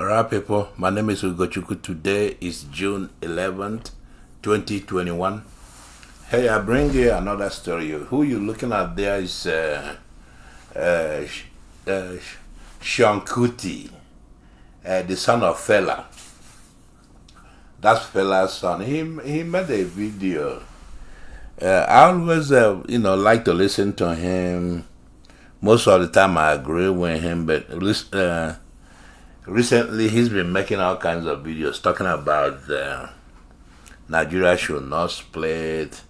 Alright, people, my name is Ugochukwu. Today is June 11th, 2021. Hey, I bring you another story. Who you looking at there is uh, Seun Kuti, the son of Fela. That's Fela's son. He made a video. I always, like to listen to him. Most of the time, I agree with him, but recently he's been making all kinds of videos talking about Nigeria should not split.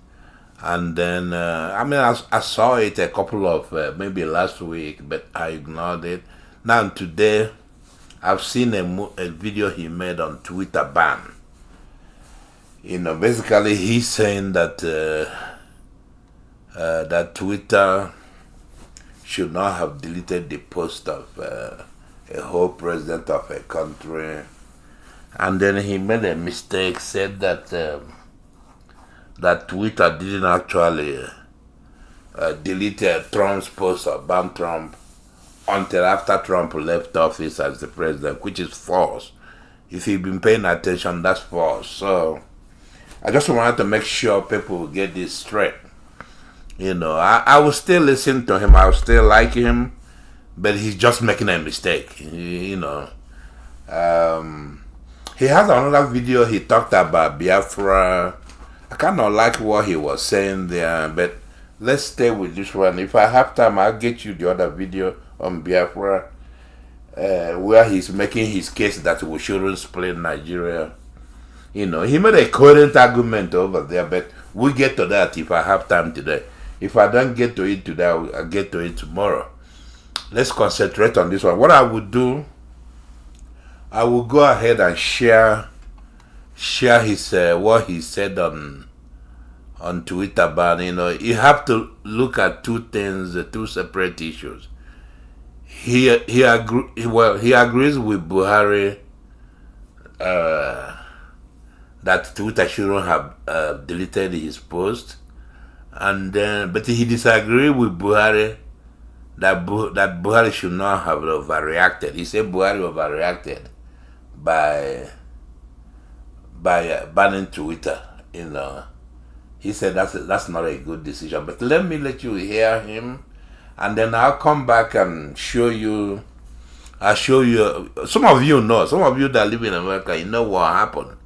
And then, I saw it a couple of, maybe last week, but I ignored it. Now, today, I've seen a video he made on Twitter ban. Basically, he's saying that that Twitter should not have deleted the post of a whole president of a country. And then he made a mistake, said that that Twitter didn't actually delete Trump's post or ban Trump until after Trump left office as the president, which is false. If you've been paying attention, that's false. So I just wanted to make sure people get this straight. I will still listen to him. I will still like him, but he's just making a mistake. He has another video. He talked about Biafra. I kind of like what he was saying there, but let's stay with this one. If I have time, I'll get you the other video on Biafra, where he's making his case that we shouldn't split Nigeria. He made a coherent argument over there, but we'll get to that if I have time today. If I don't get to it today, I'll get to it tomorrow. Let's concentrate on this one. What I would do, I will go ahead and share his what he said on Twitter. But you have to look at two things, two separate issues. He agrees with Buhari that Twitter shouldn't have deleted his post, and then but he disagreed with Buhari that Buhari should not have overreacted. He said Buhari overreacted by banning Twitter. He said that's not a good decision. But let you hear him, and then I'll come back and show you. I'll show you. Some of you know. Some of you that live in America, you know what happened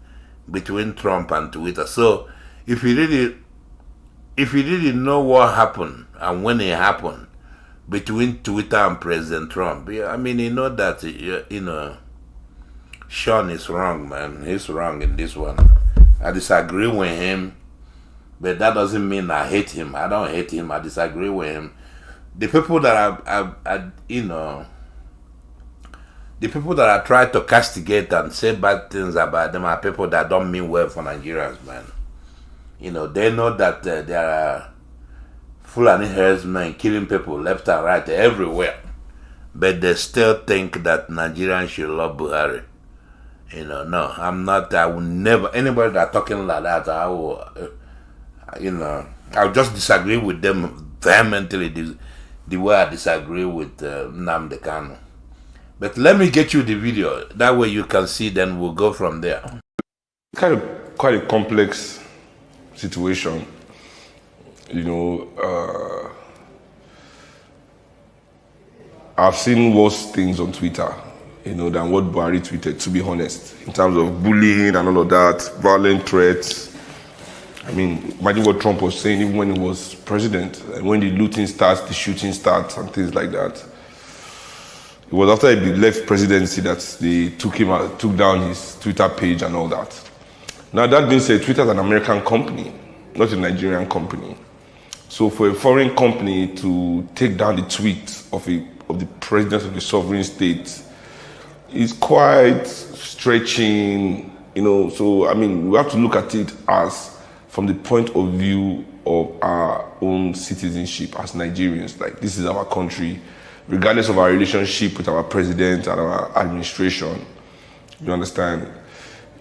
between Trump and Twitter. So if you really know what happened and when it happened between Twitter and President Trump, you know that Sean is wrong, man. He's wrong in this one. I disagree with him, but that doesn't mean I hate him. I don't hate him. I disagree with him. The people that the people that I try to castigate and say bad things about them are people that don't mean well for Nigerians, man. They know that there are Fulani herdsmen killing people left and right everywhere, but they still think that Nigerians should love Buhari. No, I'm not. I will never. Anybody that talking like that, I will. I'll just disagree with them vehemently, the way I disagree with Nnamdi Kanu. But let me get you the video. That way you can see, then we'll go from there. Kind of quite a complex situation. I've seen worse things on Twitter, than what Buhari tweeted, to be honest, in terms of bullying and all of that, violent threats. Imagine what Trump was saying even when he was president, and when the looting starts, the shooting starts, and things like that. It was after he left presidency that they took down his Twitter page and all that. Now, that being said, Twitter is an American company, not a Nigerian company. So for a foreign company to take down the tweet of the president of the sovereign state is quite stretching, So, we have to look at it as from the point of view of our own citizenship as Nigerians. Like, this is our country, regardless of our relationship with our president and our administration. You understand?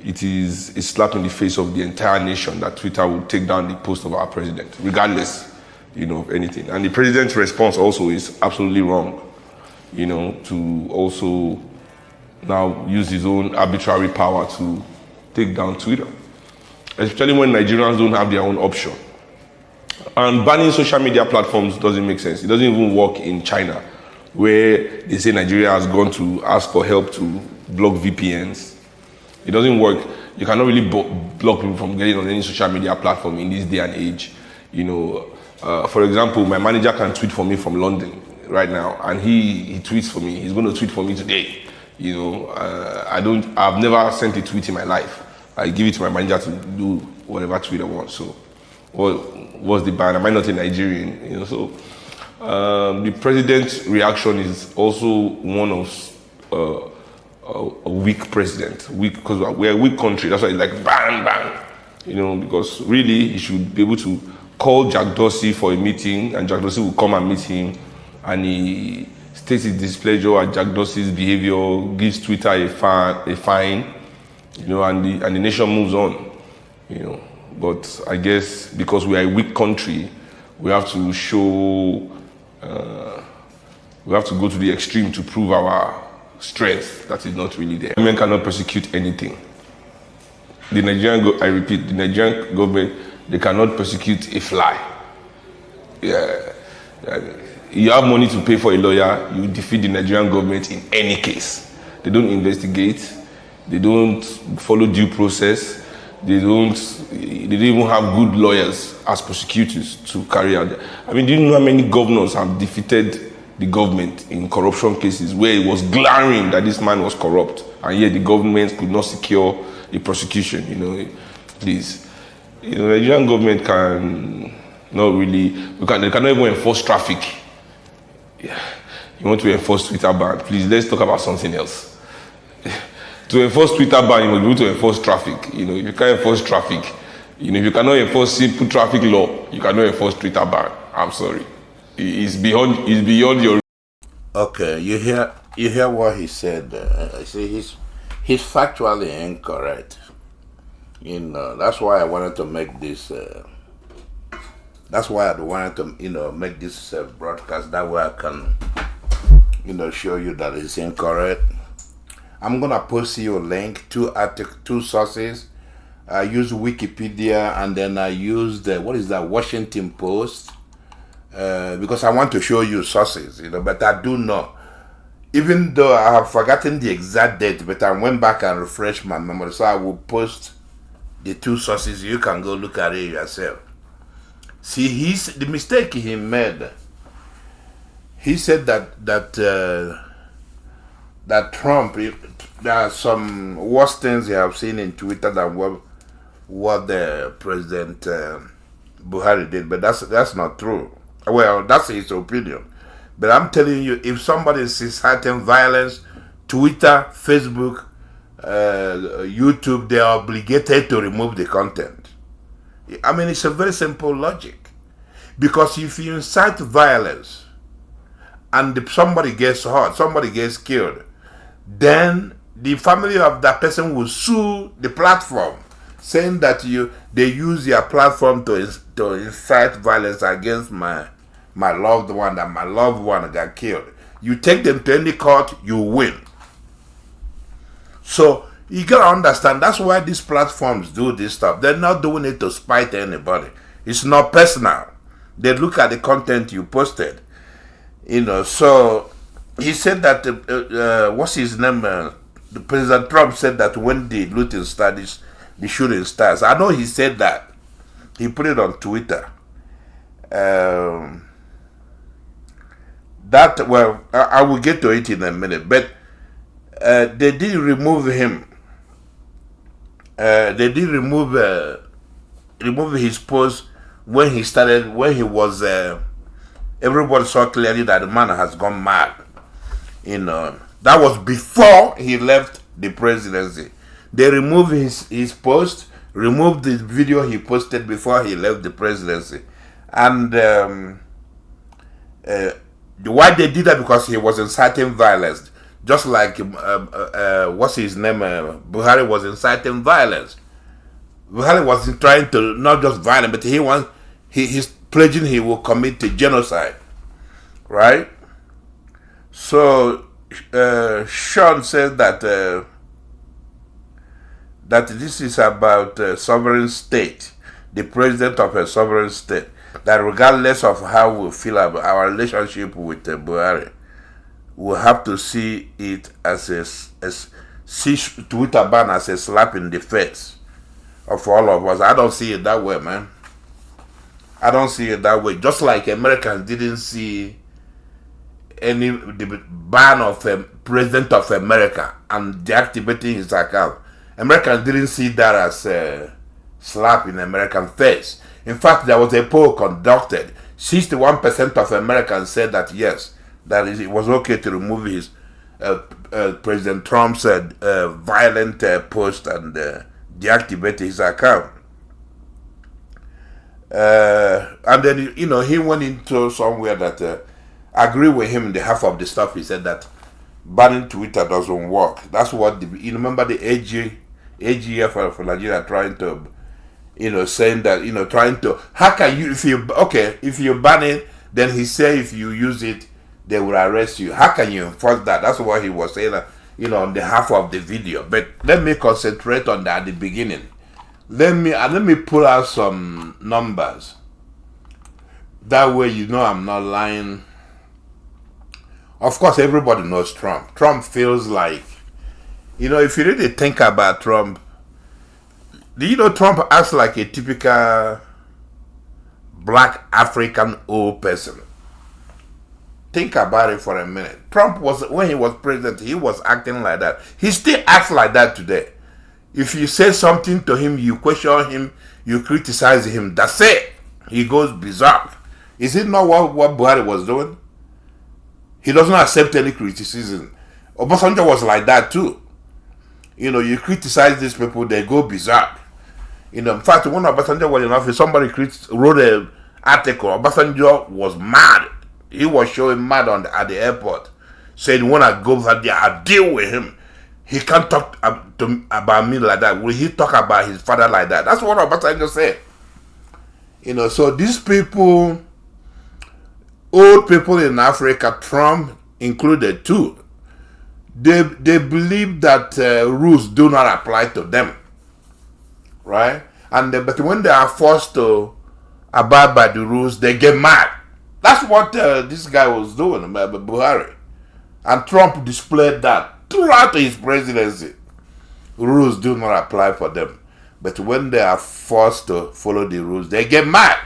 It is a slap in the face of the entire nation that Twitter will take down the post of our president, regardless, of anything. And the president's response also is absolutely wrong, to also now use his own arbitrary power to take down Twitter, especially when Nigerians don't have their own option. And banning social media platforms doesn't make sense. It doesn't even work in China, where they say Nigeria has gone to ask for help to block VPNs. It doesn't work. You cannot really block people from getting on any social media platform in this day and age. You know, for example, my manager can tweet for me from London right now, and he tweets for me. He's going to tweet for me today. You know, I've never sent a tweet in my life. I give it to my manager to do whatever tweet I want. So, what's the ban? Am I not a Nigerian? You know, so the president's reaction is also one of a weak president. Weak because we're a weak country. That's why it's like bang, bang. You know, because really he should be able to call Jack Dorsey for a meeting, and Jack Dorsey will come and meet him, and he states his displeasure at Jack Dorsey's behavior, gives Twitter a fine, you know, and the nation moves on, you know. But I guess because we are a weak country, we have to show, we have to go to the extreme to prove our strength that is not really there. Women cannot persecute anything. The Nigerian, I repeat, the Nigerian government, they cannot persecute a fly. Yeah. You have money to pay for a lawyer, you defeat the Nigerian government in any case. They don't investigate, they don't follow due process, they don't even have good lawyers as prosecutors to carry out. I mean, do you know how many governors have defeated the government in corruption cases where it was glaring that this man was corrupt, and yet the government could not secure the prosecution? You know, please. You know, the Nigerian government can not really, they cannot even enforce traffic. Yeah. You want to enforce Twitter ban? Please, let's talk about something else. To enforce Twitter ban, you must be able to enforce traffic. You know, if you can't enforce traffic, you know, if you cannot enforce simple traffic law, you cannot enforce Twitter ban. I'm sorry. It's beyond your. Okay, you hear what he said. I say he's factually incorrect. You know, that's why I wanted to make this. That's why I wanted to, you know, make this broadcast. That way I can, you know, show you that it's incorrect. I'm gonna post you a link, two sources. I use Wikipedia, and then I used Washington Post, because I want to show you sources, you know. But I do know, even though I have forgotten the exact date, but I went back and refreshed my memory, so I will post the two sources. You can go look at it yourself. See, the mistake he made. He said that Trump, there are some worse things you have seen in Twitter than what the President Buhari did, but that's not true. Well, that's his opinion. But I'm telling you, if somebody sees certain violence, Twitter, Facebook, YouTube, they are obligated to remove the content. I mean, it's a very simple logic. Because if you incite violence and somebody gets hurt, somebody gets killed, then the family of that person will sue the platform, saying that they use their platform to incite violence against my loved one, and my loved one got killed. You take them to any court, you win. So you gotta understand, that's why these platforms do this stuff. They're not doing it to spite anybody. It's not personal. They look at the content you posted, you know. So he said that what's his name? The President Trump said that when the looting starts, the shooting starts. I know he said that. He put it on Twitter. I will get to it in a minute. But they did remove him. They did remove his post when he was. Everybody saw clearly that the man has gone mad. You know, that was before he left the presidency. They removed his post, removed the video he posted before he left the presidency, and why they did that? Because he was inciting violence. Just like, what's his name? Buhari was inciting violence. Buhari was trying to, not just violence, but he's pledging he will commit to genocide. Right? So, Sean said that this is about a sovereign state, the president of a sovereign state, that regardless of how we feel about our relationship with Buhari, we have to see it see Twitter ban as a slap in the face of all of us. I don't see it that way, man. I don't see it that way. Just like Americans didn't see the ban of President of America and deactivating his account. Americans didn't see that as a slap in American face. In fact, there was a poll conducted. 61% of Americans said that yes, that it was okay to remove his President Trump's violent post and deactivate his account. And then, he went into somewhere that agree with him in the half of the stuff. He said that banning Twitter doesn't work. That's what you remember the AGF for Nigeria trying to, saying that, trying to, how can you, if you ban it, then he said if you use it, they will arrest you. How can you enforce that? That's what he was saying, on the half of the video. But let me concentrate on that at the beginning. Let me pull out some numbers. That way, I'm not lying. Of course, everybody knows Trump. Trump feels like, if you really think about Trump, Trump acts like a typical black African old person. Think about it for a minute. Trump when he was president, he was acting like that. He still acts like that today. If you say something to him, you question him, you criticize him, that's it. He goes berserk. Is it not what Buhari was doing? He doesn't accept any criticism. Obasanjo was like that too. You criticize these people, they go berserk. In fact, when Obasanjo was in office, somebody wrote an article. Obasanjo was mad. He was showing mad at the airport, saying, when I go over there, I deal with him. He can't talk about me like that. Will he talk about his father like that? That's what Obasanjo said. So these people, old people in Africa, Trump included too, they believe that rules do not apply to them, right? But when they are forced to abide by the rules, they get mad. That's what this guy was doing, Buhari. And Trump displayed that throughout his presidency. Rules do not apply for them. But when they are forced to follow the rules, they get mad.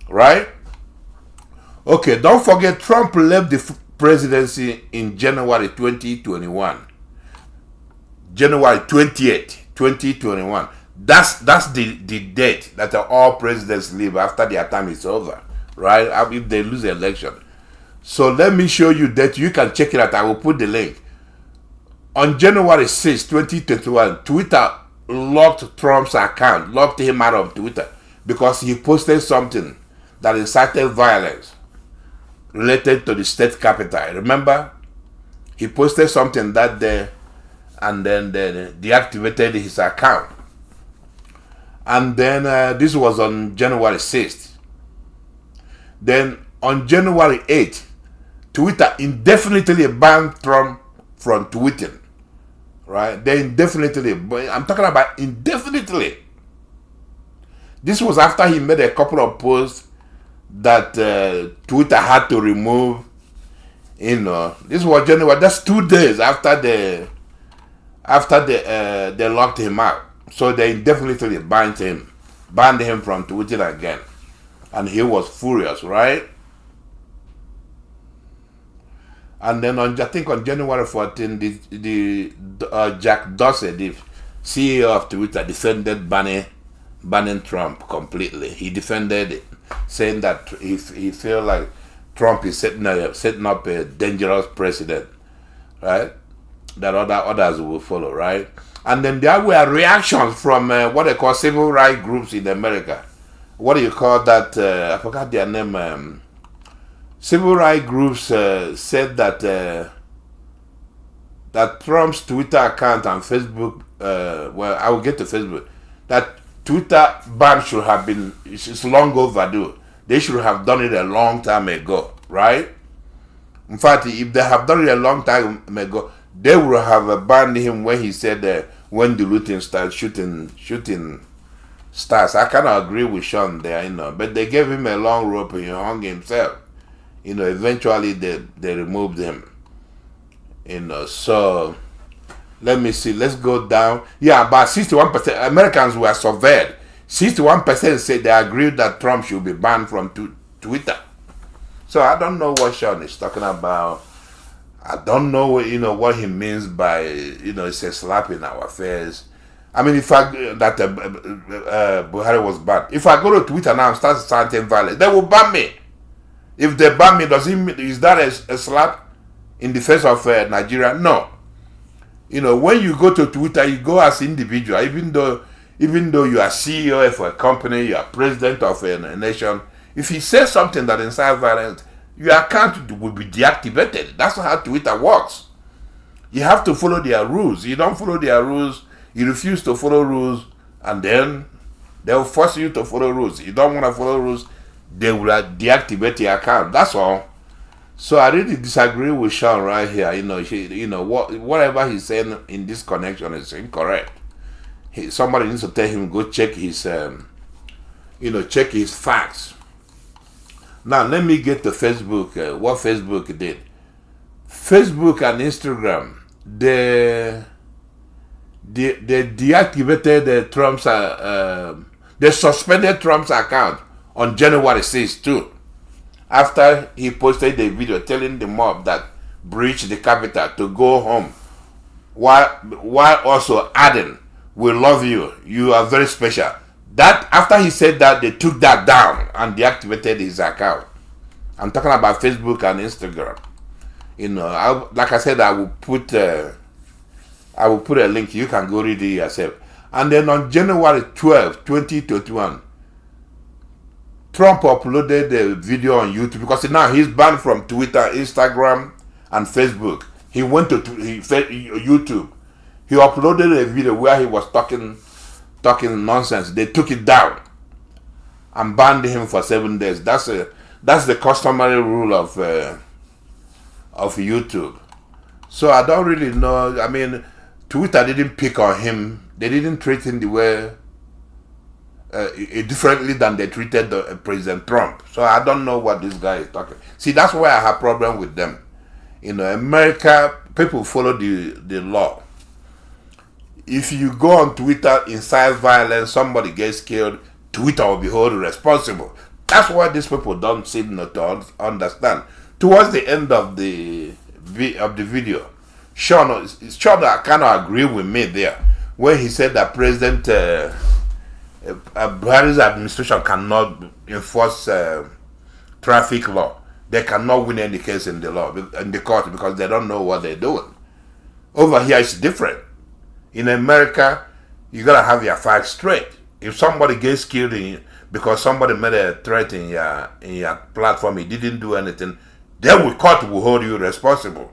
Right? Okay, don't forget Trump left the presidency in January 2021. January 28th, 2021. That's the date that all presidents leave after their time is over. Right? If they lose the election. So let me show you that. You can check it out. I will put the link. On January 6, 2021, Twitter locked Trump's account, locked him out of Twitter because he posted something that incited violence related to the state capital. Remember? He posted something that day and then they deactivated his account. And then this was on January 6th. Then on January 8th, Twitter indefinitely banned Trump from tweeting. Right? They indefinitely, I'm talking about indefinitely. This was after he made a couple of posts that Twitter had to remove. This was January. That's 2 days after they locked him out. So they indefinitely banned him from tweeting again. And he was furious, right? And then I think on January 14, the Jack Dorsey, the CEO of Twitter, defended banning Trump completely. He defended it, saying that he felt like Trump is setting up a dangerous precedent, right? That others will follow, right? And then there were reactions from what they call civil rights groups in America. What do you call that? I forgot their name. Civil rights groups said that that Trump's Twitter account and Facebook, well, I will get to Facebook, that Twitter ban should have been, it's long overdue. They should have done it a long time ago, right? In fact, if they have done it a long time ago, they would have banned him when he said when the looting starts, shooting stars. I cannot agree with Sean there, but they gave him a long rope and he hung himself. Eventually they removed him. So let me see. Let's go down. Yeah, about 61% Americans were surveyed. 61% said they agreed that Trump should be banned from Twitter. So I don't know what Sean is talking about. I don't know, what he means by, it's a slap in our face. I mean, Buhari was banned. If I go to Twitter now and start chanting violence, they will ban me. If they ban me, is that a slap in the face of Nigeria? No. When you go to Twitter, you go as individual. Even though you are CEO of a company, you are president of a nation. If you say something that incites violence, your account will be deactivated. That's how Twitter works. You have to follow their rules. You don't follow their rules, you refuse to follow rules, and then they'll force you to follow rules. You don't want to follow rules, they will deactivate your account. That's all. So I really disagree with Sean right here. Whatever he's saying in this connection is incorrect. Somebody needs to tell him go check his, check his facts. Now let me get to Facebook. What Facebook did? Facebook and Instagram, they deactivated Trump's. They suspended Trump's account on January 6th too, after he posted a video telling the mob that breached the Capitol to go home, while also adding, "We love you. You are very special." That after he said that, they took that down and deactivated his account. I'm talking about Facebook and Instagram. Like I said, I will put a link. You can go read it yourself. And then on January 12, 2021, Trump uploaded a video on YouTube because now he's banned from Twitter, Instagram, and Facebook. He went to YouTube. He uploaded a video where he was talking nonsense. They took it down and banned him for 7 days. That's the customary rule of YouTube. So I don't really know. I mean, Twitter didn't pick on him. They didn't treat him the way differently than they treated President Trump. So I don't know what this guy is talking. See, that's why I have problem with them. America, people follow the law. If you go on Twitter, incite violence, somebody gets killed, Twitter will be held responsible. That's why these people don't seem to understand. Towards the end of the video, Sean kind of agree with me there when he said that President Buhari's administration cannot enforce traffic law. They cannot win any case in the court because they don't know what they're doing. Over here, it's different. In America, you gotta have your facts straight. If somebody gets killed because somebody made a threat in your platform, he didn't do anything, then court will hold you responsible.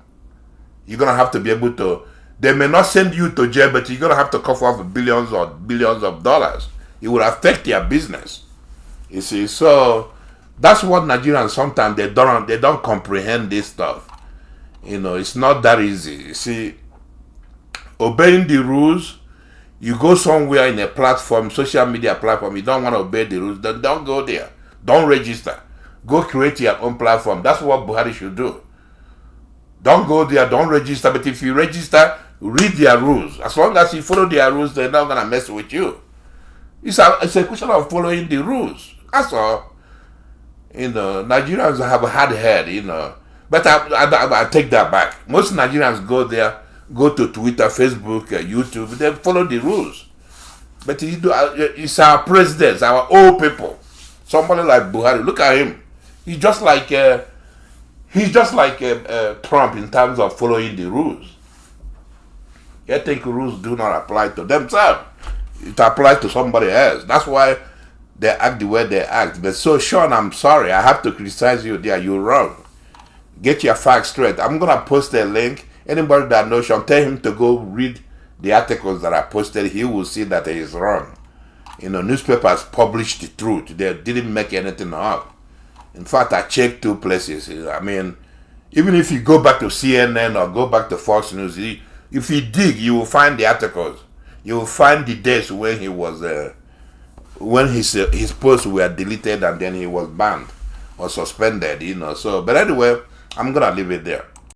You're gonna have to be able to. They may not send you to jail, but you're gonna have to cough off billions of dollars. It will affect your business. You see, so that's what Nigerians sometimes they don't comprehend this stuff. It's not that easy. You see, obeying the rules, you go somewhere in a platform, social media platform, you don't want to obey the rules, then don't go there. Don't register. Go create your own platform. That's what Buhari should do. Don't go there, don't register, but if you register, read their rules. As long as you follow their rules, they're not going to mess with you. It's a question of following the rules. That's all. Nigerians have a hard head, But I take that back. Most Nigerians go there, go to Twitter, Facebook, YouTube, they follow the rules. But it's our presidents, our old people. Somebody like Buhari, look at him. He's just like Trump in terms of following the rules. I think rules do not apply to themselves. It applies to somebody else. That's why they act the way they act. But so, Sean, I'm sorry. I have to criticize you there. You're wrong. Get your facts straight. I'm going to post a link. Anybody that knows Sean, tell him to go read the articles that I posted. He will see that he is wrong. Newspapers published the truth. They didn't make anything up. In fact, I checked 2 places. I mean, Even if you go back to CNN or go back to Fox News, if you dig, you will find the articles. You will find the days when he was, when his posts were deleted and then he was banned or suspended. So, but anyway, I'm gonna leave it there.